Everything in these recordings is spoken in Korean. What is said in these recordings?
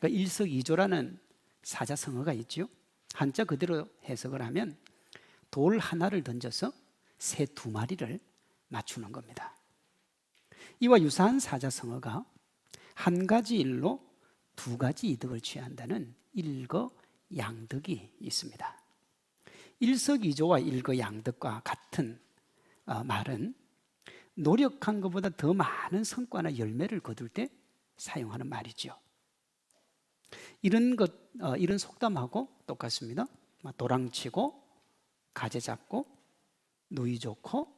그러니까 일석이조라는 사자성어가 있죠. 한자 그대로 해석을 하면 돌 하나를 던져서 새 두 마리를 맞추는 겁니다. 이와 유사한 사자성어가 한 가지 일로 두 가지 이득을 취한다는 일거양득이 있습니다. 일석이조와 일거양득과 같은 말은 노력한 것보다 더 많은 성과나 열매를 거둘 때 사용하는 말이죠. 이런 속담하고 똑같습니다. 도랑치고 가재 잡고 누이 좋고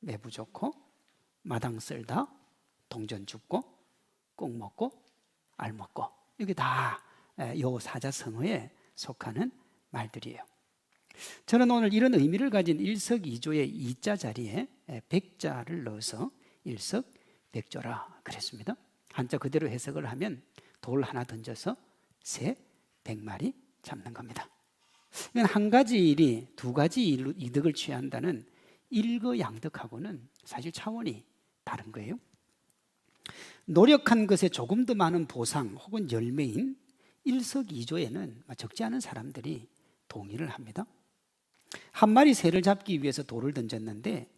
매부 좋고 마당 쓸다 동전 줍고 꼭 먹고 알 먹고, 이게 다 요 사자성어에 속하는 말들이에요. 저는 오늘 이런 의미를 가진 일석이조의 이자 자리에 백자를 넣어서 일석백조라 그랬습니다. 한자 그대로 해석을 하면 돌 하나 던져서 새 100마리 잡는 겁니다. 한 가지 일이 두 가지 일로 이득을 취한다는 일거양득하고는 사실 차원이 다른 거예요. 노력한 것에 조금 더 많은 보상 혹은 열매인 일석이조에는 적지 않은 사람들이 동의를 합니다. 한 마리 새를 잡기 위해서 돌을 던졌는데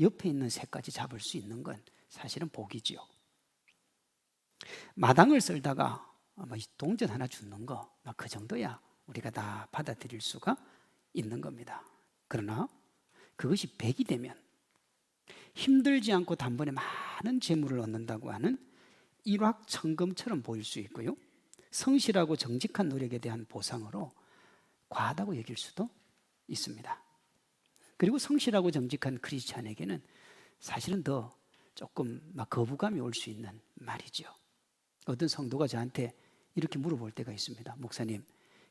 옆에 있는 새까지 잡을 수 있는 건 사실은 복이지요. 마당을 쓸다가 동전 하나 주는 거, 그 정도야 우리가 다 받아들일 수가 있는 겁니다. 그러나 그것이 100이 되면 힘들지 않고 단번에 많은 재물을 얻는다고 하는 일확천금처럼 보일 수 있고요, 성실하고 정직한 노력에 대한 보상으로 과하다고 여길 수도 있습니다. 그리고 성실하고 정직한 크리스찬에게는 사실은 더 조금 거부감이 올 수 있는 말이죠. 어떤 성도가 저한테 이렇게 물어볼 때가 있습니다. 목사님,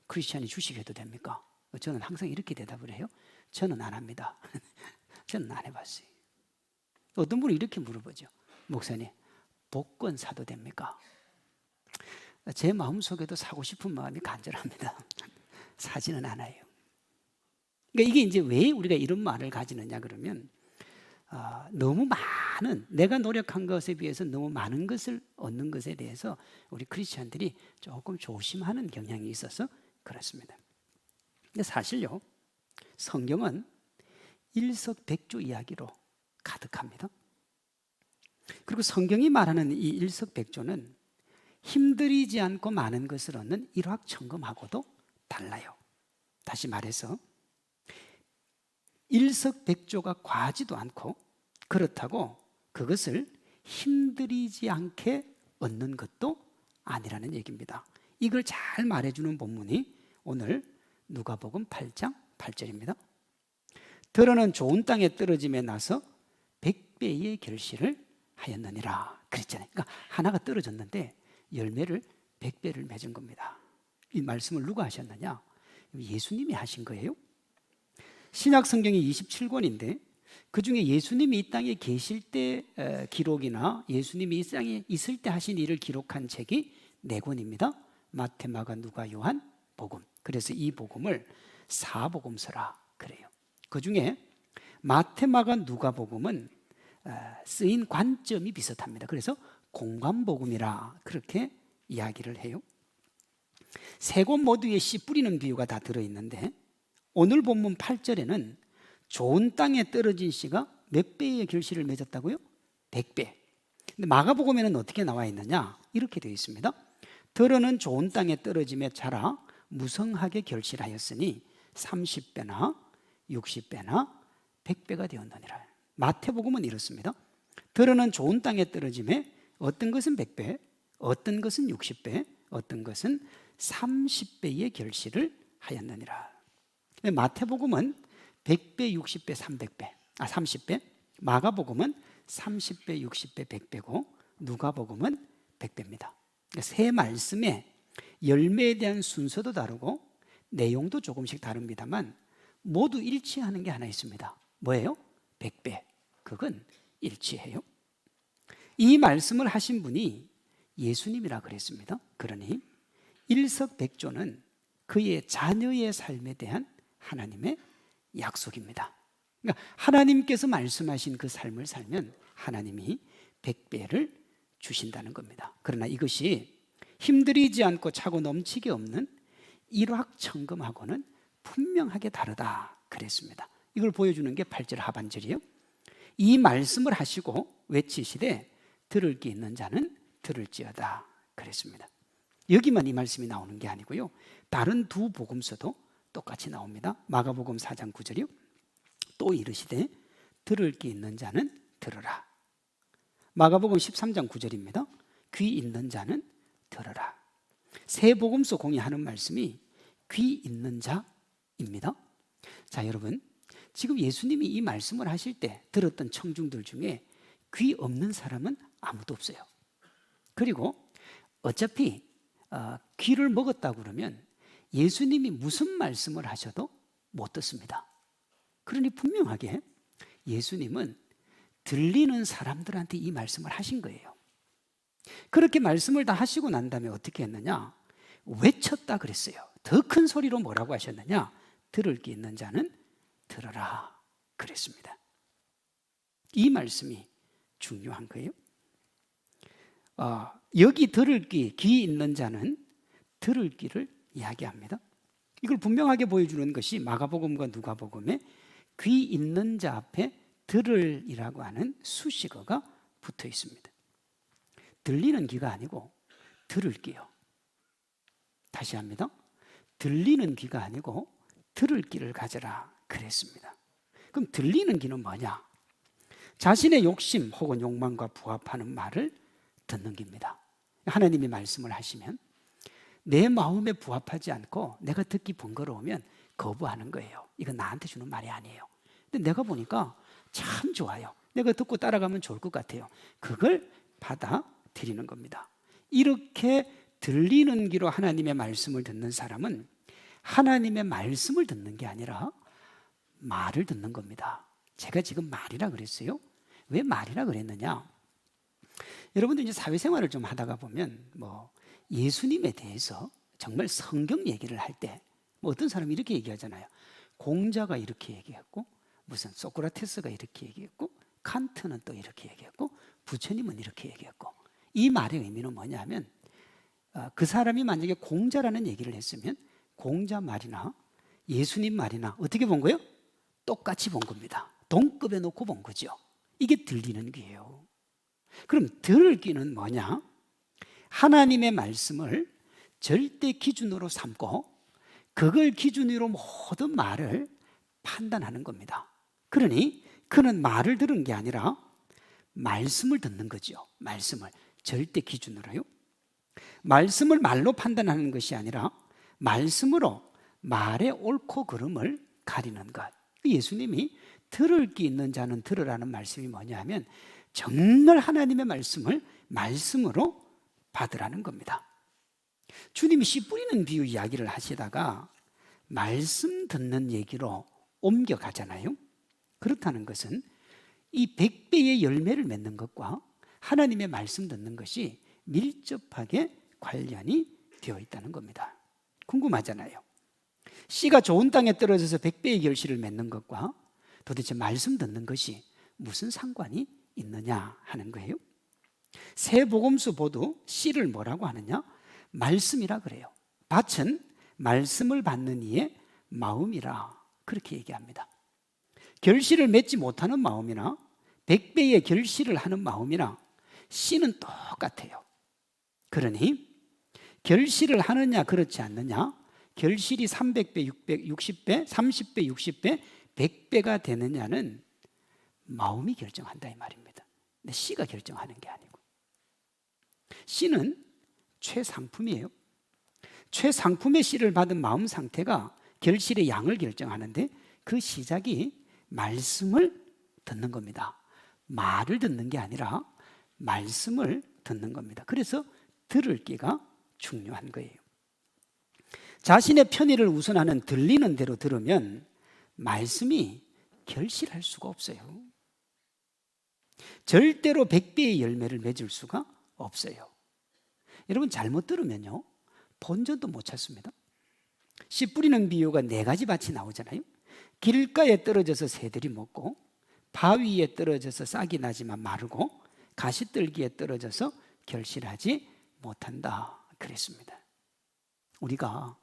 크리스찬이 주식해도 됩니까? 저는 항상 이렇게 대답을 해요. 저는 안 합니다. 저는 안 해봤어요. 어떤 분은 이렇게 물어보죠. 목사님, 복권 사도 됩니까? 제 마음속에도 사고 싶은 마음이 간절합니다. 사지는 않아요. 그러니까 이게 이제 왜 우리가 이런 말을 가지느냐 그러면 너무 많은, 내가 노력한 것에 비해서 너무 많은 것을 얻는 것에 대해서 우리 크리스찬들이 조금 조심하는 경향이 있어서 그렇습니다. 근데 사실요, 성경은 일석백조 이야기로 가득합니다. 그리고 성경이 말하는 이 일석백조는 힘들이지 않고 많은 것을 얻는 일확천금하고도 달라요. 다시 말해서 일석백조가 과하지도 않고, 그렇다고 그것을 힘들이지 않게 얻는 것도 아니라는 얘기입니다. 이걸 잘 말해주는 본문이 오늘 누가복음 8장 8절입니다. 들어는 좋은 땅에 떨어짐에 나서 100배의 결실을 하였느니라 그랬잖아요. 그러니까 하나가 떨어졌는데 열매를 100배를 맺은 겁니다. 이 말씀을 누가 하셨느냐? 예수님이 하신 거예요. 신약 성경이 27권인데 그중에 예수님이 이 땅에 계실 때 기록이나 예수님이 이 땅에 있을 때 하신 일을 기록한 책이 4권입니다. 마태, 마가, 누가, 요한, 복음. 그래서 이 복음을 사복음서라 그래요. 그중에 마태, 마가, 누가 복음은 쓰인 관점이 비슷합니다. 그래서 공관복음이라 그렇게 이야기를 해요. 3권 모두에 씨 뿌리는 비유가 다 들어있는데 오늘 본문 8절에는 좋은 땅에 떨어진 씨가 몇 배의 결실을 맺었다고요? 100배. 근데 마가복음에는 어떻게 나와 있느냐? 이렇게 되어 있습니다. 들어는 좋은 땅에 떨어짐에 자라 무성하게 결실하였으니 30배나 60배나 100배가 되었느니라. 마태복음은 이렇습니다. 들어는 좋은 땅에 떨어짐에 어떤 것은 100배, 어떤 것은 60배, 어떤 것은 30배의 결실을 하였느니라. 마태복음은 100배, 60배, 30배, 마가복음은 30배, 60배, 100배고 누가복음은 100배입니다. 세 말씀의 열매에 대한 순서도 다르고 내용도 조금씩 다릅니다만 모두 일치하는 게 하나 있습니다. 뭐예요? 100배. 그건 일치해요. 이 말씀을 하신 분이 예수님이라 그랬습니다. 그러니 일석백조는 그의 자녀의 삶에 대한 하나님의 약속입니다. 그러니까 하나님께서 말씀하신 그 삶을 살면 하나님이 100배를 주신다는 겁니다. 그러나 이것이 힘들이지 않고 차고 넘치게 없는 일확천금하고는 분명하게 다르다 그랬습니다. 이걸 보여주는 게 8절 하반절이에요. 이 말씀을 하시고 외치시되 들을 귀 있는 자는 들을지어다 그랬습니다. 여기만 이 말씀이 나오는 게 아니고요, 다른 두 복음서도 똑같이 나옵니다. 마가복음 4장 9절이요. 또 이르시되 들을 귀 있는 자는 들으라. 마가복음 13장 9절입니다. 귀 있는 자는 들으라. 세 복음서 공유하는 말씀이 귀 있는 자입니다. 자, 여러분, 지금 예수님이 이 말씀을 하실 때 들었던 청중들 중에 귀 없는 사람은 아무도 없어요. 그리고 어차피 귀를 먹었다고 그러면 예수님이 무슨 말씀을 하셔도 못 듣습니다. 그러니 분명하게 예수님은 들리는 사람들한테 이 말씀을 하신 거예요. 그렇게 말씀을 다 하시고 난 다음에 어떻게 했느냐? 외쳤다 그랬어요. 더 큰 소리로 뭐라고 하셨느냐? 들을 귀 있는 자는 들어라 그랬습니다. 이 말씀이 중요한 거예요. 여기 들을 귀 있는 자는 들을 귀를 이야기합니다. 이걸 분명하게 보여주는 것이 마가복음과 누가복음에 귀 있는 자 앞에 들을이라고 하는 수식어가 붙어 있습니다. 들리는 귀가 아니고 들을 귀요. 다시 합니다. 들리는 귀가 아니고 들을 귀를 가져라 그랬습니다. 그럼 들리는 귀는 뭐냐? 자신의 욕심 혹은 욕망과 부합하는 말을 듣는 귀입니다. 하나님이 말씀을 하시면 내 마음에 부합하지 않고 내가 듣기 번거로우면 거부하는 거예요. 이건 나한테 주는 말이 아니에요. 근데 내가 보니까 참 좋아요. 내가 듣고 따라가면 좋을 것 같아요. 그걸 받아들이는 겁니다. 이렇게 들리는 귀로 하나님의 말씀을 듣는 사람은 하나님의 말씀을 듣는 게 아니라 말을 듣는 겁니다. 제가 지금 말이라 그랬어요. 왜 말이라 그랬느냐? 여러분들 이제 사회생활을 좀 하다가 보면 예수님에 대해서 정말 성경 얘기를 할 때 어떤 사람이 이렇게 얘기하잖아요. 공자가 이렇게 얘기했고, 무슨 소크라테스가 이렇게 얘기했고, 칸트는 또 이렇게 얘기했고, 부처님은 이렇게 얘기했고. 이 말의 의미는 뭐냐면 그 사람이 만약에 공자라는 얘기를 했으면 공자 말이나 예수님 말이나 어떻게 본 거예요? 똑같이 본 겁니다. 동급에 놓고 본 거죠. 이게 들리는 귀예요. 그럼 들을 귀는 뭐냐? 하나님의 말씀을 절대 기준으로 삼고 그걸 기준으로 모든 말을 판단하는 겁니다. 그러니 그는 말을 들은 게 아니라 말씀을 듣는 거죠. 말씀을 절대 기준으로요. 말씀을 말로 판단하는 것이 아니라 말씀으로 말의 옳고 그름을 가리는 것. 예수님이 들을 귀 있는 자는 들으라는 말씀이 뭐냐면 정말 하나님의 말씀을 말씀으로 받으라는 겁니다. 주님이 씨 뿌리는 비유 이야기를 하시다가 말씀 듣는 얘기로 옮겨가잖아요. 그렇다는 것은 이 100배의 열매를 맺는 것과 하나님의 말씀 듣는 것이 밀접하게 관련이 되어 있다는 겁니다. 궁금하잖아요. 씨가 좋은 땅에 떨어져서 100배의 결실을 맺는 것과 도대체 말씀 듣는 것이 무슨 상관이 있느냐 하는 거예요. 세 복음서 모두 씨를 뭐라고 하느냐? 말씀이라 그래요. 밭은 말씀을 받는 이의 마음이라 그렇게 얘기합니다. 결실을 맺지 못하는 마음이나 100배의 결실을 하는 마음이나 씨는 똑같아요. 그러니 결실을 하느냐 그렇지 않느냐, 결실이 300배, 660배, 30배, 60배, 100배가 되느냐는 마음이 결정한다 이 말입니다. 근데 씨가 결정하는 게 아니고, 씨는 최상품이에요. 최상품의 씨를 받은 마음 상태가 결실의 양을 결정하는데 그 시작이 말씀을 듣는 겁니다. 말을 듣는 게 아니라 말씀을 듣는 겁니다. 그래서 들을 귀가 중요한 거예요. 자신의 편의를 우선하는 들리는 대로 들으면 말씀이 결실할 수가 없어요. 절대로 100배의 열매를 맺을 수가 없어요. 여러분 잘못 들으면요 본전도 못 찾습니다. 씨 뿌리는 비유가 4가지 밭이 나오잖아요. 길가에 떨어져서 새들이 먹고, 바위에 떨어져서 싹이 나지만 마르고, 가시떨기에 떨어져서 결실하지 못한다 그랬습니다. 우리가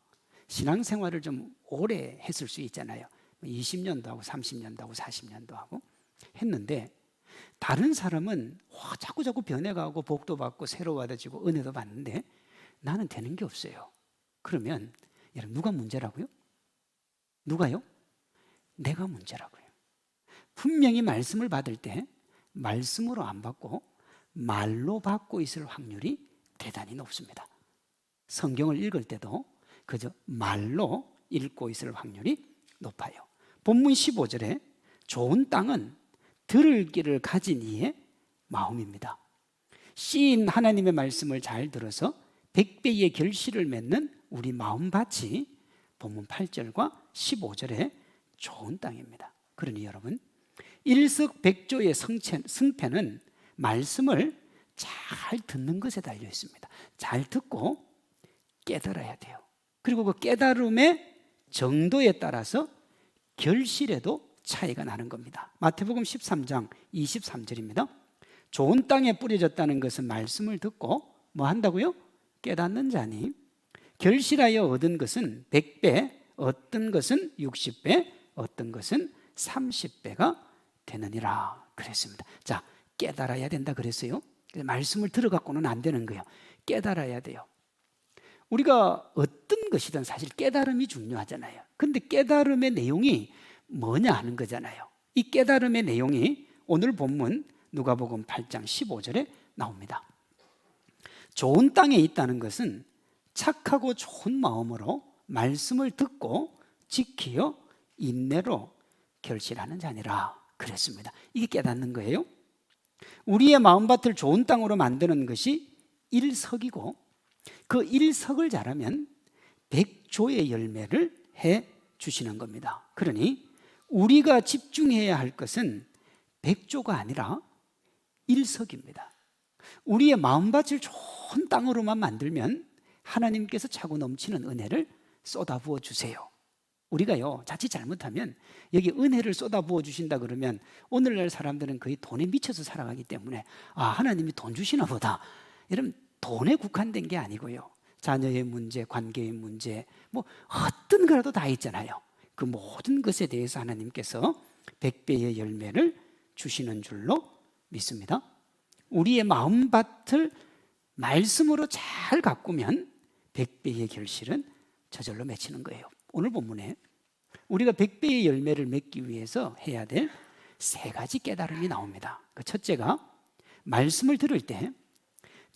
신앙생활을 좀 오래 했을 수 있잖아요. 20년도 하고 30년도 하고 40년도 하고 했는데 다른 사람은 자꾸 변해가고 복도 받고 새로워져지고 은혜도 받는데 나는 되는 게 없어요. 그러면 여러분 누가 문제라고요? 누가요? 내가 문제라고요. 분명히 말씀을 받을 때 말씀으로 안 받고 말로 받고 있을 확률이 대단히 높습니다. 성경을 읽을 때도 그저 말로 읽고 있을 확률이 높아요. 본문 15절에 좋은 땅은 들을 길을 가진 이의 마음입니다. 씨인 하나님의 말씀을 잘 들어서 100배의 결실을 맺는 우리 마음밭이 본문 8절과 15절에 좋은 땅입니다. 그러니 여러분 일석백조의 승패는 말씀을 잘 듣는 것에 달려 있습니다. 잘 듣고 깨달아야 돼요. 그리고 그 깨달음의 정도에 따라서 결실에도 차이가 나는 겁니다. 마태복음 13장 23절입니다. 좋은 땅에 뿌려졌다는 것은 말씀을 듣고 뭐 한다고요? 깨닫는 자니 결실하여 얻은 것은 100배, 어떤 것은 60배, 어떤 것은 30배가 되느니라 그랬습니다. 자, 깨달아야 된다 그랬어요. 말씀을 들어갖고는 안 되는 거예요. 깨달아야 돼요. 우리가 어떤 것이든 사실 깨달음이 중요하잖아요. 근데 깨달음의 내용이 뭐냐 하는 거잖아요. 이 깨달음의 내용이 오늘 본문 누가복음 8장 15절에 나옵니다. 좋은 땅에 있다는 것은 착하고 좋은 마음으로 말씀을 듣고 지키어 인내로 결실하는 자니라 그랬습니다. 이게 깨닫는 거예요. 우리의 마음밭을 좋은 땅으로 만드는 것이 일석이고 그 일석을 잘하면 100조의 열매를 해 주시는 겁니다. 그러니 우리가 집중해야 할 것은 100조가 아니라 일석입니다. 우리의 마음밭을 좋은 땅으로만 만들면 하나님께서 차고 넘치는 은혜를 쏟아부어 주세요. 우리가요 자칫 잘못하면 여기 은혜를 쏟아부어 주신다 그러면 오늘날 사람들은 거의 돈에 미쳐서 살아가기 때문에 하나님이 돈 주시나 보다. 여러분 돈에 국한된 게 아니고요. 자녀의 문제, 관계의 문제, 뭐 어떤 거라도 다 있잖아요. 그 모든 것에 대해서 하나님께서 100배의 열매를 주시는 줄로 믿습니다. 우리의 마음밭을 말씀으로 잘 가꾸면 100배의 결실은 저절로 맺히는 거예요. 오늘 본문에 우리가 100배의 열매를 맺기 위해서 해야 될 3가지 깨달음이 나옵니다. 그 첫째가 말씀을 들을 때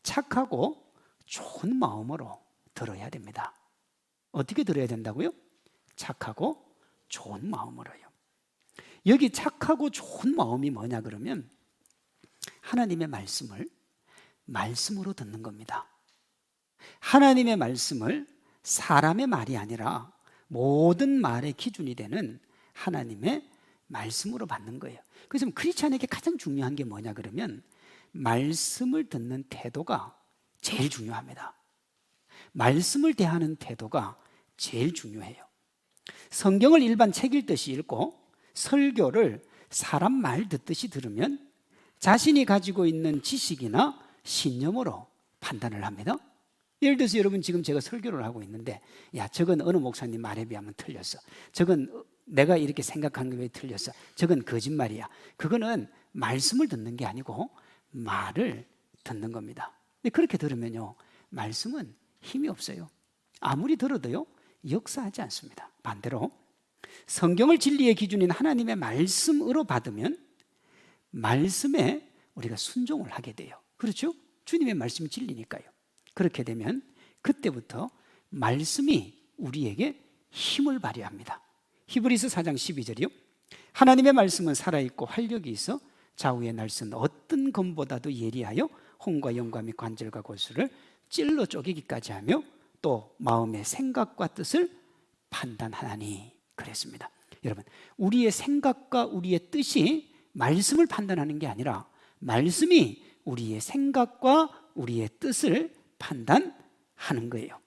착하고 좋은 마음으로 들어야 됩니다. 어떻게 들어야 된다고요? 착하고 좋은 마음으로요. 여기 착하고 좋은 마음이 뭐냐 그러면 하나님의 말씀을 말씀으로 듣는 겁니다. 하나님의 말씀을 사람의 말이 아니라 모든 말의 기준이 되는 하나님의 말씀으로 받는 거예요. 그래서 크리스찬에게 가장 중요한 게 뭐냐 그러면 말씀을 듣는 태도가 제일 중요합니다. 말씀을 대하는 태도가 제일 중요해요. 성경을 일반 책 읽듯이 읽고 설교를 사람 말 듣듯이 들으면 자신이 가지고 있는 지식이나 신념으로 판단을 합니다. 예를 들어서 여러분 지금 제가 설교를 하고 있는데 저건 어느 목사님 말에 비하면 틀렸어. 저건 내가 이렇게 생각한 게 왜 틀렸어. 저건 거짓말이야. 그거는 말씀을 듣는 게 아니고 말을 듣는 겁니다. 근데 그렇게 들으면요 말씀은 힘이 없어요. 아무리 들어도요 역사하지 않습니다. 반대로 성경을 진리의 기준인 하나님의 말씀으로 받으면 말씀에 우리가 순종을 하게 돼요. 그렇죠? 주님의 말씀이 진리니까요. 그렇게 되면 그때부터 말씀이 우리에게 힘을 발휘합니다. 히브리서 4장 12절이요. 하나님의 말씀은 살아있고 활력이 있어 좌우의 날선 어떤 검보다도 예리하여 혼과 영과 및 관절과 골수를 찔러 쪼개기까지 하며 또 마음의 생각과 뜻을 판단하나니 그랬습니다. 여러분 우리의 생각과 우리의 뜻이 말씀을 판단하는 게 아니라 말씀이 우리의 생각과 우리의 뜻을 판단하는 거예요.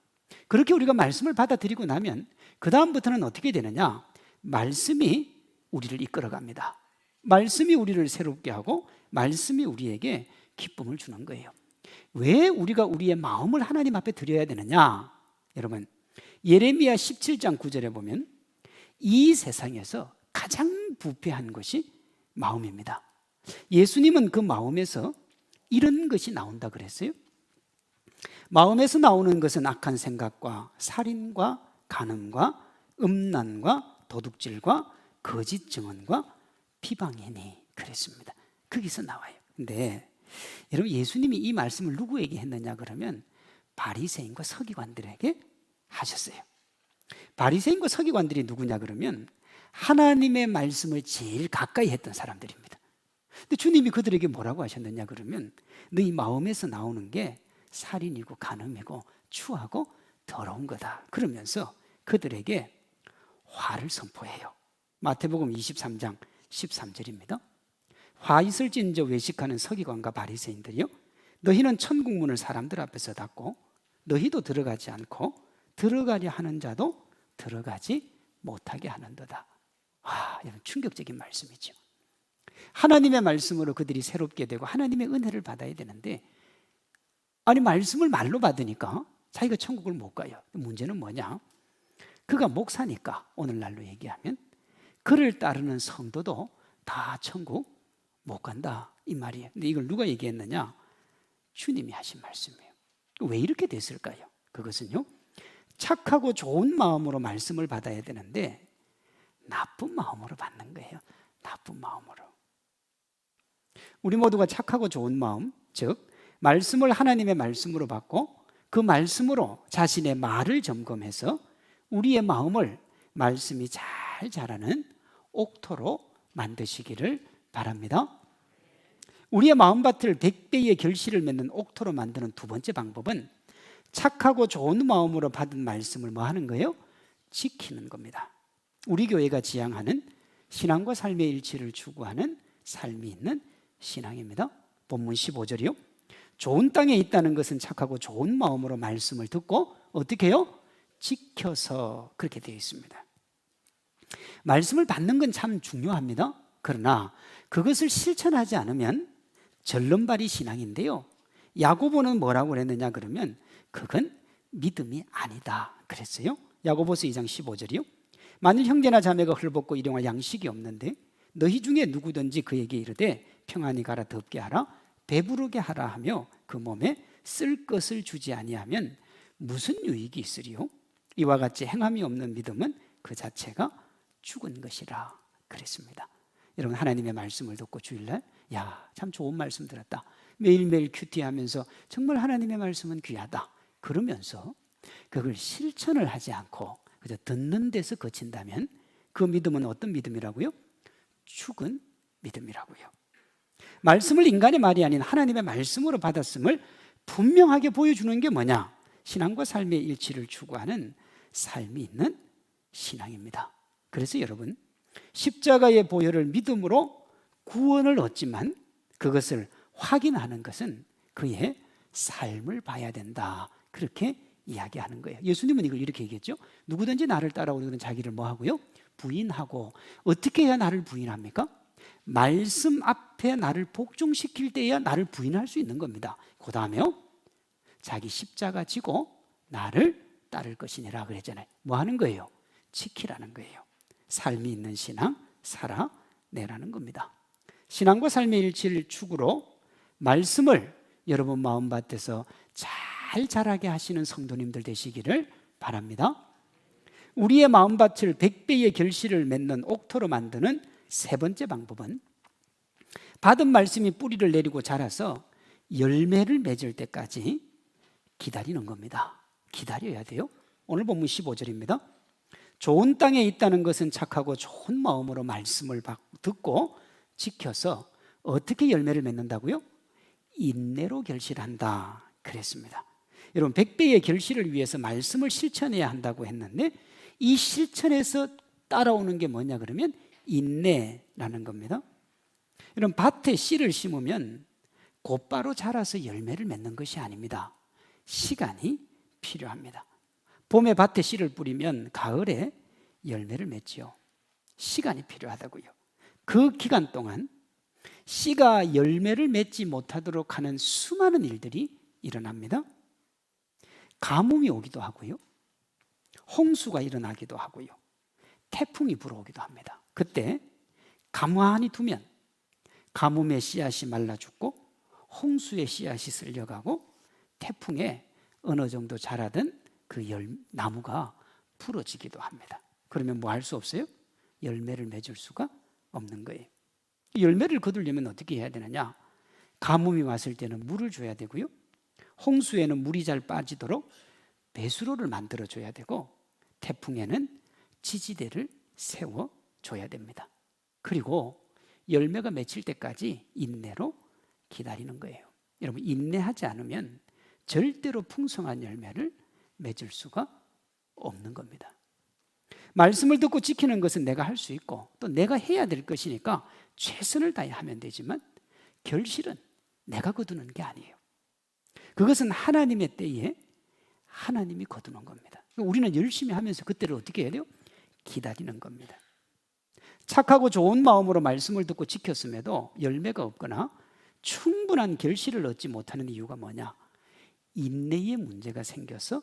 그렇게 우리가 말씀을 받아들이고 나면 그 다음부터는 어떻게 되느냐? 말씀이 우리를 이끌어갑니다. 말씀이 우리를 새롭게 하고 말씀이 우리에게 기쁨을 주는 거예요. 왜 우리가 우리의 마음을 하나님 앞에 드려야 되느냐? 여러분, 예레미야 17장 9절에 보면 이 세상에서 가장 부패한 것이 마음입니다. 예수님은 그 마음에서 이런 것이 나온다 그랬어요. 마음에서 나오는 것은 악한 생각과 살인과 간음과 음란과 도둑질과 거짓 증언과 비방이니 그랬습니다. 거기서 나와요. 근데 여러분, 예수님이 이 말씀을 누구에게 했느냐 그러면 바리새인과 서기관들에게 하셨어요. 바리새인과 서기관들이 누구냐 그러면 하나님의 말씀을 제일 가까이 했던 사람들입니다. 근데 주님이 그들에게 뭐라고 하셨느냐 그러면 너희 마음에서 나오는 게 살인이고 간음이고 추하고 더러운 거다. 그러면서 그들에게 화를 선포해요. 마태복음 23장 13절입니다. 화 있을진저 외식하는 서기관과 바리새인들이요, 너희는 천국 문을 사람들 앞에서 닫고 너희도 들어가지 않고 들어가려 하는 자도 들어가지 못하게 하는도다. 이런 충격적인 말씀이죠. 하나님의 말씀으로 그들이 새롭게 되고 하나님의 은혜를 받아야 되는데, 아니 말씀을 말로 받으니까 자기가 천국을 못 가요. 문제는 뭐냐? 그가 목사니까 오늘날로 얘기하면 그를 따르는 성도도 다 천국 못 간다 이 말이에요. 근데 이걸 누가 얘기했느냐? 주님이 하신 말씀이에요. 왜 이렇게 됐을까요? 그것은요, 착하고 좋은 마음으로 말씀을 받아야 되는데 나쁜 마음으로 받는 거예요. 나쁜 마음으로. 우리 모두가 착하고 좋은 마음, 즉 말씀을 하나님의 말씀으로 받고 그 말씀으로 자신의 말을 점검해서 우리의 마음을 말씀이 잘 자라는 옥토로 만드시기를 바랍니다. 우리의 마음밭을 100배의 결실을 맺는 옥토로 만드는 두 번째 방법은 착하고 좋은 마음으로 받은 말씀을 뭐 하는 거예요? 지키는 겁니다. 우리 교회가 지향하는 신앙과 삶의 일치를 추구하는 삶이 있는 신앙입니다. 본문 15절이요. 좋은 땅에 있다는 것은 착하고 좋은 마음으로 말씀을 듣고 어떻게 해요? 지켜서, 그렇게 되어 있습니다. 말씀을 받는 건 참 중요합니다. 그러나 그것을 실천하지 않으면 절름발이 신앙인데요, 야고보는 뭐라고 그랬느냐 그러면 그건 믿음이 아니다 그랬어요. 야고보서 2장 15절이요. 만일 형제나 자매가 헐벗고 일용할 양식이 없는데 너희 중에 누구든지 그에게 이르되 평안히 가라 덥게 하라 배부르게 하라 하며 그 몸에 쓸 것을 주지 아니하면 무슨 유익이 있으리요? 이와 같이 행함이 없는 믿음은 그 자체가 죽은 것이라 그랬습니다. 여러분, 하나님의 말씀을 듣고 주일날 참 좋은 말씀 들었다, 매일매일 큐티하면서 정말 하나님의 말씀은 귀하다 그러면서 그걸 실천을 하지 않고 그저 듣는 데서 그친다면 그 믿음은 어떤 믿음이라고요? 죽은 믿음이라고요. 말씀을 인간의 말이 아닌 하나님의 말씀으로 받았음을 분명하게 보여주는 게 뭐냐? 신앙과 삶의 일치를 추구하는 삶이 있는 신앙입니다. 그래서 여러분, 십자가의 보혈을 믿음으로 구원을 얻지만 그것을 확인하는 것은 그의 삶을 봐야 된다, 그렇게 이야기하는 거예요. 예수님은 이걸 이렇게 얘기했죠. 누구든지 나를 따라오는 자기를 뭐 하고요? 부인하고. 어떻게 해야 나를 부인합니까? 말씀 앞에 나를 복종시킬 때야 나를 부인할 수 있는 겁니다. 그 다음에요, 자기 십자가 지고 나를 따를 것이니라 그랬잖아요. 뭐 하는 거예요? 지키라는 거예요. 삶이 있는 신앙 살아내라는 겁니다. 신앙과 삶의 일치를 축으로 말씀을 여러분 마음밭에서 잘 자라게 하시는 성도님들 되시기를 바랍니다. 우리의 마음밭을 100배의 결실을 맺는 옥토로 만드는 세 번째 방법은 받은 말씀이 뿌리를 내리고 자라서 열매를 맺을 때까지 기다리는 겁니다. 기다려야 돼요. 오늘 본문 15절입니다. 좋은 땅에 있다는 것은 착하고 좋은 마음으로 말씀을 듣고 지켜서 어떻게 열매를 맺는다고요? 인내로 결실한다 그랬습니다. 여러분, 100배의 결실을 위해서 말씀을 실천해야 한다고 했는데 이 실천에서 따라오는 게 뭐냐 그러면 인내라는 겁니다. 여러분, 밭에 씨를 심으면 곧바로 자라서 열매를 맺는 것이 아닙니다. 시간이 필요합니다. 봄에 밭에 씨를 뿌리면 가을에 열매를 맺죠. 시간이 필요하다고요. 그 기간 동안 씨가 열매를 맺지 못하도록 하는 수많은 일들이 일어납니다. 가뭄이 오기도 하고요. 홍수가 일어나기도 하고요. 태풍이 불어오기도 합니다. 그때 가만히 두면 가뭄의 씨앗이 말라 죽고 홍수의 씨앗이 쓸려가고 태풍에 어느 정도 자라던 그 나무가 부러지기도 합니다. 그러면 뭐 할 수 없어요? 열매를 맺을 수가 없는 거예요. 열매를 거두려면 어떻게 해야 되느냐? 가뭄이 왔을 때는 물을 줘야 되고요. 홍수에는 물이 잘 빠지도록 배수로를 만들어줘야 되고 태풍에는 지지대를 세워줘야 됩니다. 그리고 열매가 맺힐 때까지 인내로 기다리는 거예요. 여러분, 인내하지 않으면 절대로 풍성한 열매를 맺을 수가 없는 겁니다. 말씀을 듣고 지키는 것은 내가 할 수 있고 또 내가 해야 될 것이니까 최선을 다해 하면 되지만 결실은 내가 거두는 게 아니에요. 그것은 하나님의 때에 하나님이 거두는 겁니다. 우리는 열심히 하면서 그때를 어떻게 해야 돼요? 기다리는 겁니다. 착하고 좋은 마음으로 말씀을 듣고 지켰음에도 열매가 없거나 충분한 결실을 얻지 못하는 이유가 뭐냐? 인내의 문제가 생겨서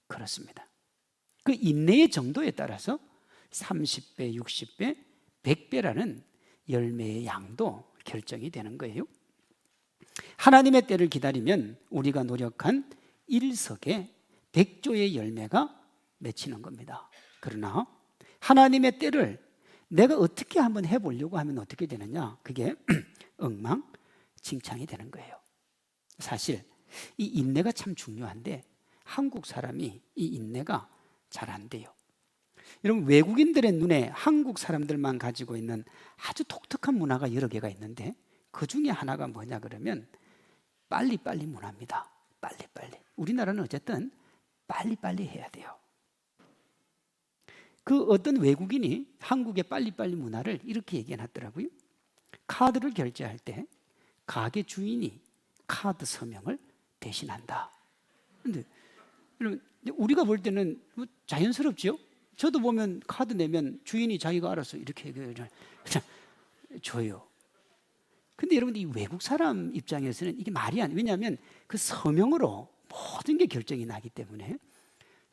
그렇습니다. 그 인내의 정도에 따라서 30배, 60배, 100배라는 열매의 양도 결정이 되는 거예요. 하나님의 때를 기다리면 우리가 노력한 일석에 100조의 열매가 맺히는 겁니다. 그러나 하나님의 때를 내가 어떻게 한번 해보려고 하면 어떻게 되느냐? 그게 엉망진창이 되는 거예요. 사실 이 인내가 참 중요한데 한국 사람이 이 인내가 잘 안 돼요. 여러분, 외국인들의 눈에 한국 사람들만 가지고 있는 아주 독특한 문화가 여러 개가 있는데 그 중에 하나가 뭐냐 그러면 빨리빨리 문화입니다. 빨리빨리. 우리나라는 어쨌든 빨리빨리 해야 돼요. 그 어떤 외국인이 한국의 빨리빨리 문화를 이렇게 얘기해놨더라고요. 카드를 결제할 때 가게 주인이 카드 서명을 대신한다. 근데 여러분, 우리가 볼 때는 자연스럽죠? 저도 보면 카드 내면 주인이 자기가 알아서 이렇게 그냥 줘요. 근데 여러분, 이 외국 사람 입장에서는 이게 말이 안, 왜냐하면 그 서명으로 모든 게 결정이 나기 때문에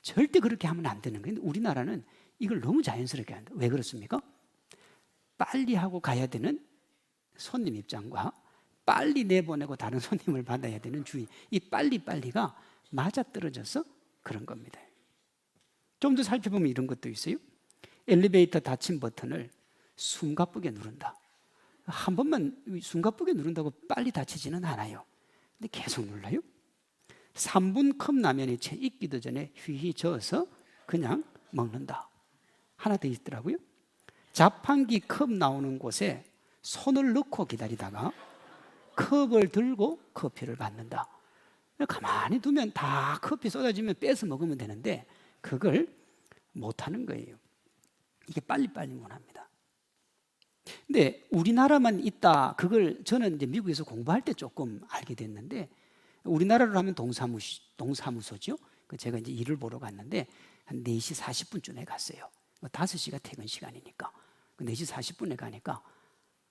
절대 그렇게 하면 안 되는 거예요. 근데 우리나라는 이걸 너무 자연스럽게 한다. 왜 그렇습니까? 빨리 하고 가야 되는 손님 입장과 빨리 내보내고 다른 손님을 받아야 되는 주인, 이 빨리빨리가 맞아떨어져서 그런 겁니다. 좀 더 살펴보면 이런 것도 있어요. 엘리베이터 닫힘 버튼을 숨가쁘게 누른다. 한 번만 숨가쁘게 누른다고 빨리 닫히지는 않아요. 근데 계속 눌러요. 3분 컵라면이 채 익기도 전에 휘휘 저어서 그냥 먹는다. 하나 더 있더라고요. 자판기 컵 나오는 곳에 손을 넣고 기다리다가 컵을 들고 커피를 받는다. 가만히 두면 다 커피 쏟아지면 빼서 먹으면 되는데 그걸 못하는 거예요. 이게 빨리빨리 문화입니다. 근데 우리나라만 있다. 그걸 저는 이제 미국에서 공부할 때 조금 알게 됐는데, 우리나라로 하면 동사무소죠. 제가 이제 일을 보러 갔는데 한 4시 40분쯤에 갔어요. 5시가 퇴근 시간이니까 4시 40분에 가니까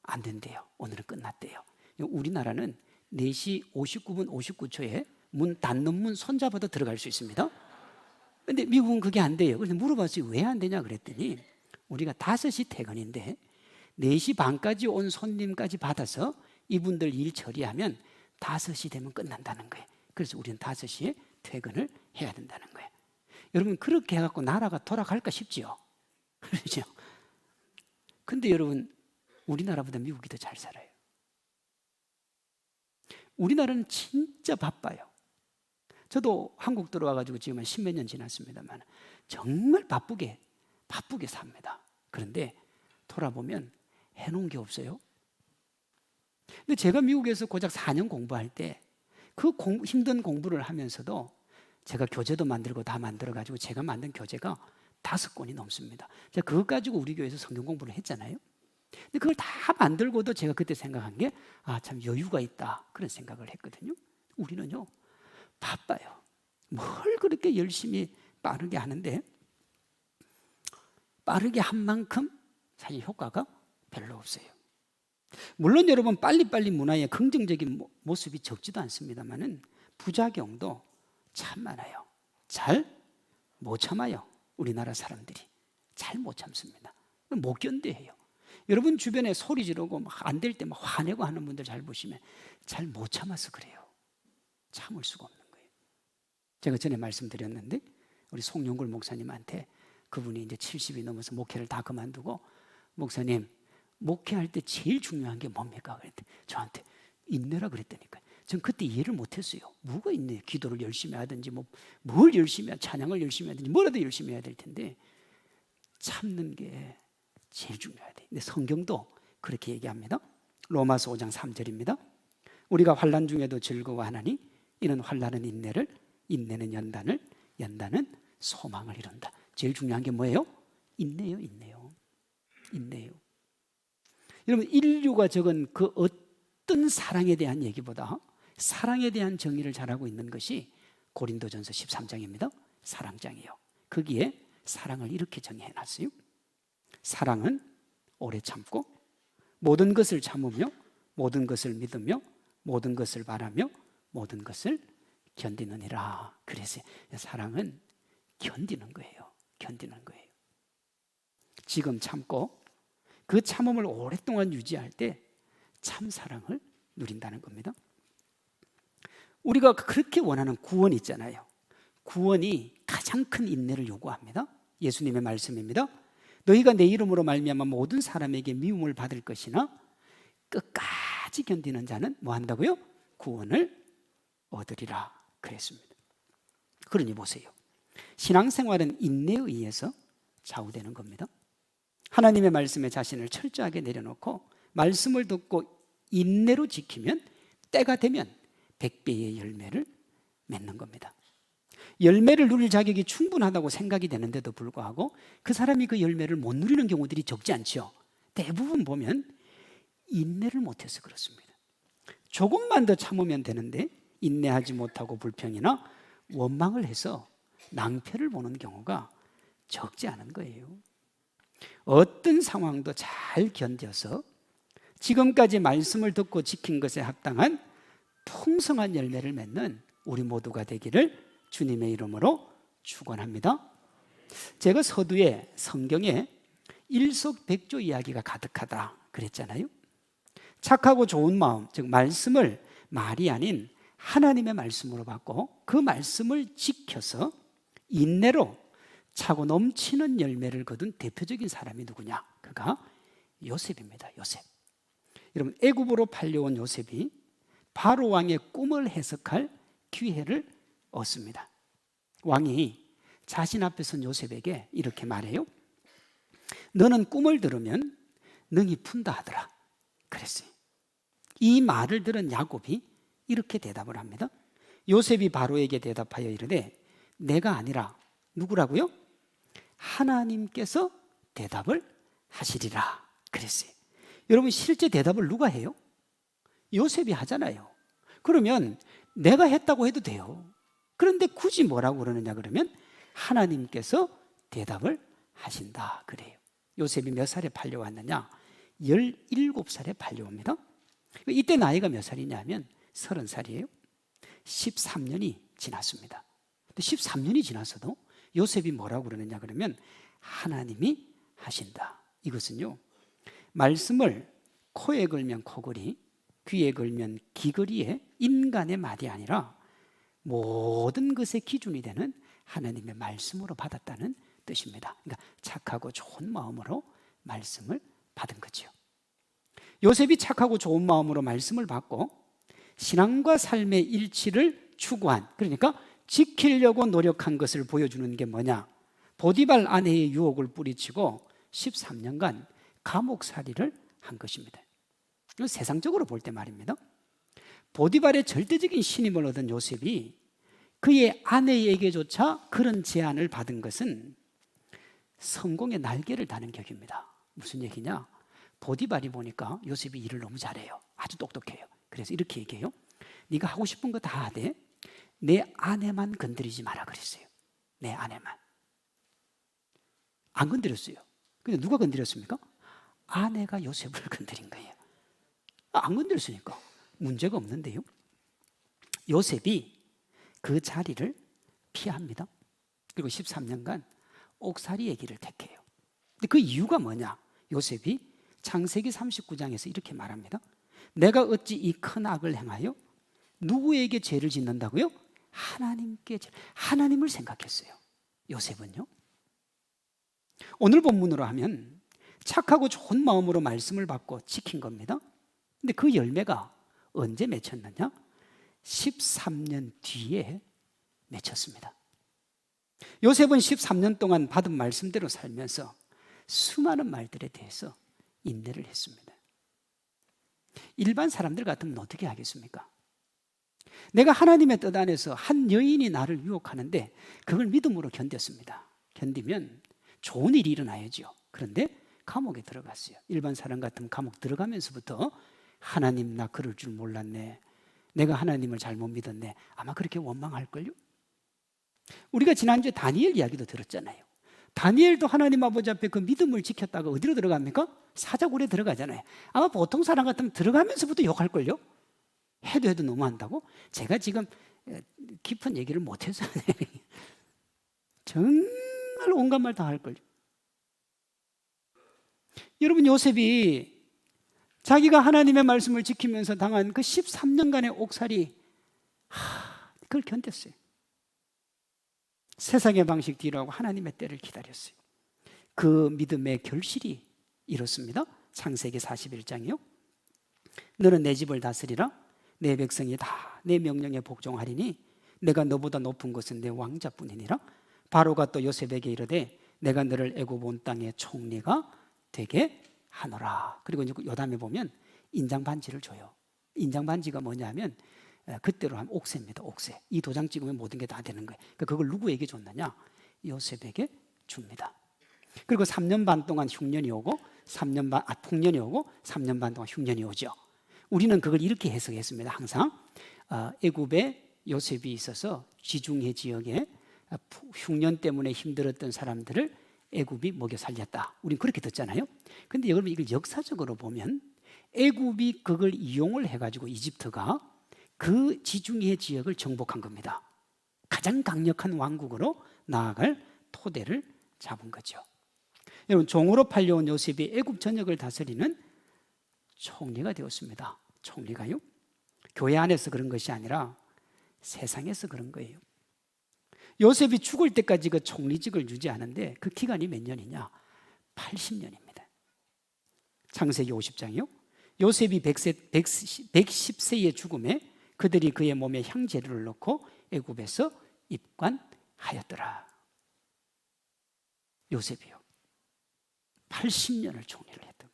안 된대요. 오늘은 끝났대요. 우리나라는 4시 59분 59초에 문 닫는 문 손잡아도 들어갈 수 있습니다. 근데 미국은 그게 안 돼요. 그래서 물어봤어요. 왜 안 되냐 그랬더니 우리가 5시 퇴근인데 4시 반까지 온 손님까지 받아서 이분들 일 처리하면 5시 되면 끝난다는 거예요. 그래서 우리는 5시에 퇴근을 해야 된다는 거예요. 여러분, 그렇게 해갖고 나라가 돌아갈까 싶지요? 그렇죠? 근데 여러분, 우리나라보다 미국이 더 잘 살아요. 우리나라는 진짜 바빠요. 저도 한국 들어와가지고 지금 한 10몇 년 지났습니다만 정말 바쁘게 삽니다. 그런데 돌아보면 해놓은 게 없어요. 근데 제가 미국에서 고작 4년 공부할 때 그 힘든 공부를 하면서도 제가 교재도 만들고 다 만들어가지고 제가 만든 교재가 5권이 넘습니다. 제가 그것 가지고 우리 교회에서 성경 공부를 했잖아요. 근데 그걸 다 만들고도 제가 그때 생각한 게 참 여유가 있다, 그런 생각을 했거든요. 우리는요 바빠요. 뭘 그렇게 열심히 빠르게 하는데 빠르게 한 만큼 사실 효과가 별로 없어요. 물론 여러분, 빨리빨리 문화의 긍정적인 모습이 적지도 않습니다만은 부작용도 참 많아요. 잘 못 참아요. 우리나라 사람들이 잘 못 참습니다. 못 견뎌해요. 여러분 주변에 소리 지르고 안 될 때 막 화내고 하는 분들 잘 보시면 잘 못 참아서 그래요. 참을 수가 없는 거예요. 제가 전에 말씀드렸는데 우리 송영굴 목사님한테 그분이 이제 70이 넘어서 목회를 다 그만두고 목사님 목회할 때 제일 중요한 게 뭡니까? 그랬더니 저한테 인내라 그랬다니까요. 전 그때 이해를 못했어요. 뭐가 있네? 기도를 열심히 하든지 뭘 열심히 찬양을 열심히 하든지 뭐라도 열심히 해야 될 텐데 참는 게 제일 중요하대. 근데 성경도 그렇게 얘기합니다. 로마서 5장 3절입니다. 우리가 환난 중에도 즐거워하나니 이는 환난은 인내를, 인내는 연단을, 연단은 소망을 이룬다. 제일 중요한 게 뭐예요? 인내요, 인내요. 인내요. 여러분 인류가 적은 그 어떤 사랑에 대한 얘기보다 사랑에 대한 정의를 잘하고 있는 것이 고린도전서 13장입니다. 사랑장이에요. 거기에 사랑을 이렇게 정의해놨어요. 사랑은 오래 참고 모든 것을 참으며 모든 것을 믿으며 모든 것을 바라며 모든 것을 견디느니라. 그래서 사랑은 견디는 거예요. 견디는 거예요. 지금 참고 그 참음을 오랫동안 유지할 때 참사랑을 누린다는 겁니다. 우리가 그렇게 원하는 구원 있잖아요. 구원이 가장 큰 인내를 요구합니다. 예수님의 말씀입니다. 너희가 내 이름으로 말미암아 모든 사람에게 미움을 받을 것이나 끝까지 견디는 자는 뭐 한다고요? 구원을 얻으리라 그랬습니다. 그러니 보세요. 신앙생활은 인내에 의해서 좌우되는 겁니다. 하나님의 말씀에 자신을 철저하게 내려놓고 말씀을 듣고 인내로 지키면 때가 되면 100배의 열매를 맺는 겁니다. 열매를 누릴 자격이 충분하다고 생각이 되는데도 불구하고 그 사람이 그 열매를 못 누리는 경우들이 적지 않죠. 대부분 보면 인내를 못해서 그렇습니다. 조금만 더 참으면 되는데 인내하지 못하고 불평이나 원망을 해서 낭패를 보는 경우가 적지 않은 거예요. 어떤 상황도 잘 견뎌서 지금까지 말씀을 듣고 지킨 것에 합당한 풍성한 열매를 맺는 우리 모두가 되기를 주님의 이름으로 축원합니다. 제가 서두에 성경에 일석백조 이야기가 가득하다 그랬잖아요. 착하고 좋은 마음, 즉 말씀을 말이 아닌 하나님의 말씀으로 받고 그 말씀을 지켜서 인내로 차고 넘치는 열매를 거둔 대표적인 사람이 누구냐? 그가 요셉입니다. 요셉. 여러분 애굽으로 팔려온 요셉이 바로 왕의 꿈을 해석할 기회를 얻습니다. 왕이 자신 앞에 선 요셉에게 이렇게 말해요. 너는 꿈을 들으면 능히 푼다 하더라. 그랬어요. 이 말을 들은 야곱이 이렇게 대답을 합니다. 요셉이 바로에게 대답하여 이르되 내가 아니라 누구라고요? 하나님께서 대답을 하시리라. 그랬어요. 여러분 실제 대답을 누가 해요? 요셉이 하잖아요. 그러면 내가 했다고 해도 돼요. 그런데 굳이 뭐라고 그러느냐 그러면 하나님께서 대답을 하신다 그래요. 요셉이 몇 살에 팔려왔느냐? 17살에 팔려옵니다. 이때 나이가 몇 살이냐면 30살이에요. 13년이 지났습니다. 13년이 지났어도 요셉이 뭐라고 그러느냐 그러면 하나님이 하신다. 이것은요 말씀을 코에 걸면 코걸이, 귀에 걸면 귀걸이의 인간의 말이 아니라 모든 것의 기준이 되는 하나님의 말씀으로 받았다는 뜻입니다. 그러니까 착하고 좋은 마음으로 말씀을 받은 거죠. 요셉이 착하고 좋은 마음으로 말씀을 받고 신앙과 삶의 일치를 추구한, 그러니까 지키려고 노력한 것을 보여주는 게 뭐냐? 보디발 아내의 유혹을 뿌리치고 13년간 감옥살이를 한 것입니다. 이건 세상적으로 볼 때 말입니다. 보디발의 절대적인 신임을 얻은 요셉이 그의 아내에게조차 그런 제안을 받은 것은 성공의 날개를 다는 격입니다. 무슨 얘기냐? 보디발이 보니까 요셉이 일을 너무 잘해요. 아주 똑똑해요. 그래서 이렇게 얘기해요. 네가 하고 싶은 거 다 하되 내 아내만 건드리지 마라 그랬어요. 내 아내만. 안 건드렸어요. 근데 누가 건드렸습니까? 아내가 요셉을 건드린 거예요. 안 건드렸으니까 문제가 없는데요. 요셉이 그 자리를 피합니다. 그리고 13년간 옥살이의 길을 택해요. 근데 그 이유가 뭐냐? 요셉이 창세기 39장에서 이렇게 말합니다. 내가 어찌 이 큰 악을 행하여 누구에게 죄를 짓는다고요? 하나님께 하나님을 생각했어요. 요셉은요. 오늘 본문으로 하면 착하고 좋은 마음으로 말씀을 받고 지킨 겁니다. 근데 그 열매가 언제 맺혔느냐? 13년 뒤에 맺혔습니다. 요셉은 13년 동안 받은 말씀대로 살면서 수많은 말들에 대해서 인내를 했습니다. 일반 사람들 같으면 어떻게 하겠습니까? 내가 하나님의 뜻 안에서 한 여인이 나를 유혹하는데 그걸 믿음으로 견뎠습니다. 견디면 좋은 일이 일어나야죠. 그런데 감옥에 들어갔어요. 일반 사람 같으면 감옥 들어가면서부터 하나님 나 그럴 줄 몰랐네, 내가 하나님을 잘못 믿었네, 아마 그렇게 원망할걸요. 우리가 지난주에 다니엘 이야기도 들었잖아요. 다니엘도 하나님 아버지 앞에 그 믿음을 지켰다가 어디로 들어갑니까? 사자굴에 들어가잖아요. 아마 보통 사람 같으면 들어가면서부터 욕할걸요. 해도 너무한다고? 제가 지금 깊은 얘기를 못해서 정말 온갖 말 다 할걸요. 여러분, 요셉이 자기가 하나님의 말씀을 지키면서 당한 그 13년간의 옥살이 그걸 견뎠어요. 세상의 방식 뒤로 하고 하나님의 때를 기다렸어요. 그 믿음의 결실이 이렇습니다. 창세기 41장이요. 너는 내 집을 다스리라. 내 백성이 다 내 명령에 복종하리니 내가 너보다 높은 것은 내 왕자뿐이니라. 바로가 또 요셉에게 이르되 내가 너를 애굽 온 땅의 총리가 되게 하노라. 그리고 요담에 보면 인장 반지를 줘요. 인장 반지가 뭐냐면 그때로 하면 옥새입니다. 옥새. 이 도장 찍으면 모든 게 다 되는 거예요. 그러니까 그걸 누구에게 줬느냐? 요셉에게 줍니다. 그리고 3년 반 동안 흉년이 오고 풍년이 오고 3년 반 동안 흉년이 오죠. 우리는 그걸 이렇게 해석했습니다. 항상 애굽에 요셉이 있어서 지중해 지역에 흉년 때문에 힘들었던 사람들을 애굽이 먹여 살렸다. 우리는 그렇게 듣잖아요. 그런데 여러분, 이걸 역사적으로 보면 애굽이 그걸 이용을 해가지고 이집트가 그 지중해 지역을 정복한 겁니다. 가장 강력한 왕국으로 나아갈 토대를 잡은 거죠. 여러분, 종으로 팔려온 요셉이 애굽 전역을 다스리는 총리가 되었습니다. 총리가요? 교회 안에서 그런 것이 아니라 세상에서 그런 거예요. 요셉이 죽을 때까지 그 총리직을 유지하는데 그 기간이 몇 년이냐? 80년입니다. 창세기 50장이요. 요셉이 110세의 죽음에 그들이 그의 몸에 향재료를 넣고 애굽에서 입관하였더라. 요셉이요. 80년을 총리를 했다.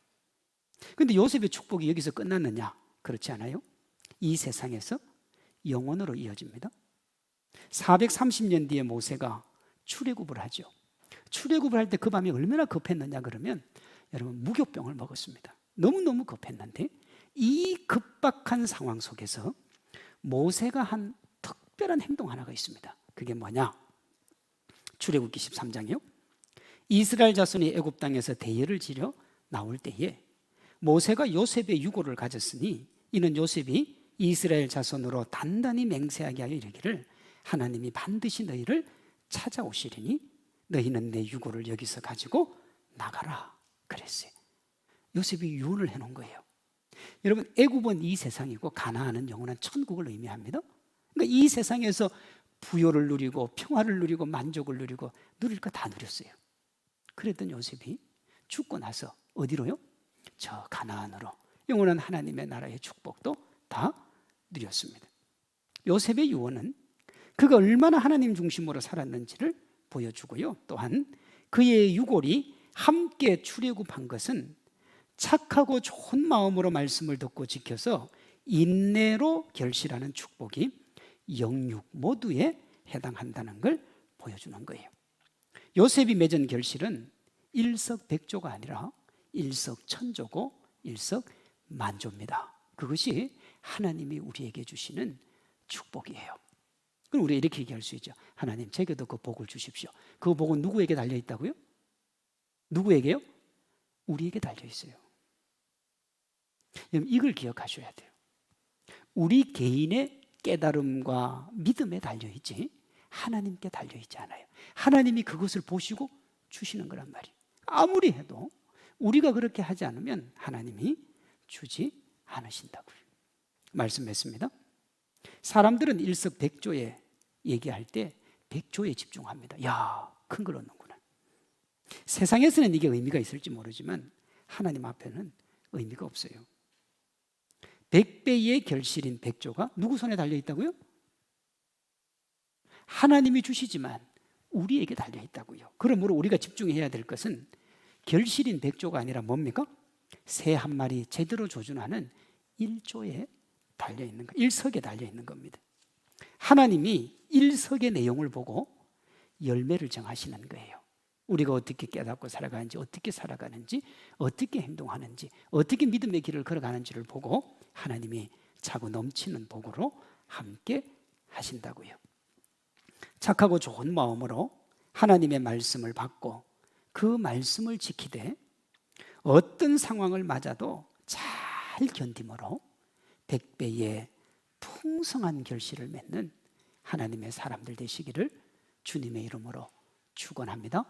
그런데 요셉의 축복이 여기서 끝났느냐? 그렇지 않아요? 이 세상에서 영원으로 이어집니다. 430년 뒤에 모세가 출애굽을 하죠. 출애굽을 할 때 그 밤이 얼마나 급했느냐 그러면 여러분, 무교병을 먹었습니다. 너무너무 급했는데 이 급박한 상황 속에서 모세가 한 특별한 행동 하나가 있습니다. 그게 뭐냐? 출애굽기 13장이요. 이스라엘 자손이 애굽 땅에서 대열을 지려 나올 때에 모세가 요셉의 유고를 가졌으니 이는 요셉이 이스라엘 자손으로 단단히 맹세하게 하여 이르기를 하나님이 반드시 너희를 찾아오시리니 너희는 내 유고를 여기서 가지고 나가라 그랬어요. 요셉이 유언을 해놓은 거예요. 여러분, 애굽은 이 세상이고 가나안은 영원한 천국을 의미합니다. 그러니까 이 세상에서 부요를 누리고 평화를 누리고 만족을 누리고 누릴 거 다 누렸어요. 그랬던 요셉이 죽고 나서 어디로요? 저 가나안으로 영원한 하나님의 나라의 축복도 다 누렸습니다. 요셉의 유언은 그가 얼마나 하나님 중심으로 살았는지를 보여주고요. 또한 그의 유골이 함께 출애굽한 것은 착하고 좋은 마음으로 말씀을 듣고 지켜서 인내로 결실하는 축복이 영육 모두에 해당한다는 걸 보여주는 거예요. 요셉이 맺은 결실은 일석백조가 아니라 일석천조고 일석만조입니다. 그것이 하나님이 우리에게 주시는 축복이에요. 그럼 우리가 이렇게 얘기할 수 있죠. 하나님, 제게도 그 복을 주십시오. 그 복은 누구에게 달려 있다고요? 누구에게요? 우리에게 달려 있어요. 이걸 기억하셔야 돼요. 우리 개인의 깨달음과 믿음에 달려있지 하나님께 달려있지 않아요. 하나님이 그것을 보시고 주시는 거란 말이에요. 아무리 해도 우리가 그렇게 하지 않으면 하나님이 주지 않으신다고요. 말씀했습니다. 사람들은 일석백조에 얘기할 때 백조에 집중합니다. 야, 큰 걸 얻는구나. 세상에서는 이게 의미가 있을지 모르지만 하나님 앞에는 의미가 없어요. 100배의 결실인 백조가 누구 손에 달려있다고요? 하나님이 주시지만 우리에게 달려있다고요. 그러므로 우리가 집중해야 될 것은 결실인 백조가 아니라 뭡니까? 새 한 마리 제대로 조준하는 일조에 달려있는 거, 일석에 달려있는 겁니다. 하나님이 일석의 내용을 보고 열매를 정하시는 거예요. 우리가 어떻게 깨닫고 살아가는지, 어떻게 살아가는지, 어떻게 행동하는지, 어떻게 믿음의 길을 걸어가는지를 보고 하나님이 차고 넘치는 복으로 함께 하신다고요. 착하고 좋은 마음으로 하나님의 말씀을 받고 그 말씀을 지키되 어떤 상황을 맞아도 잘 견딤으로 100배의 풍성한 결실을 맺는 하나님의 사람들 되시기를 주님의 이름으로 축원합니다.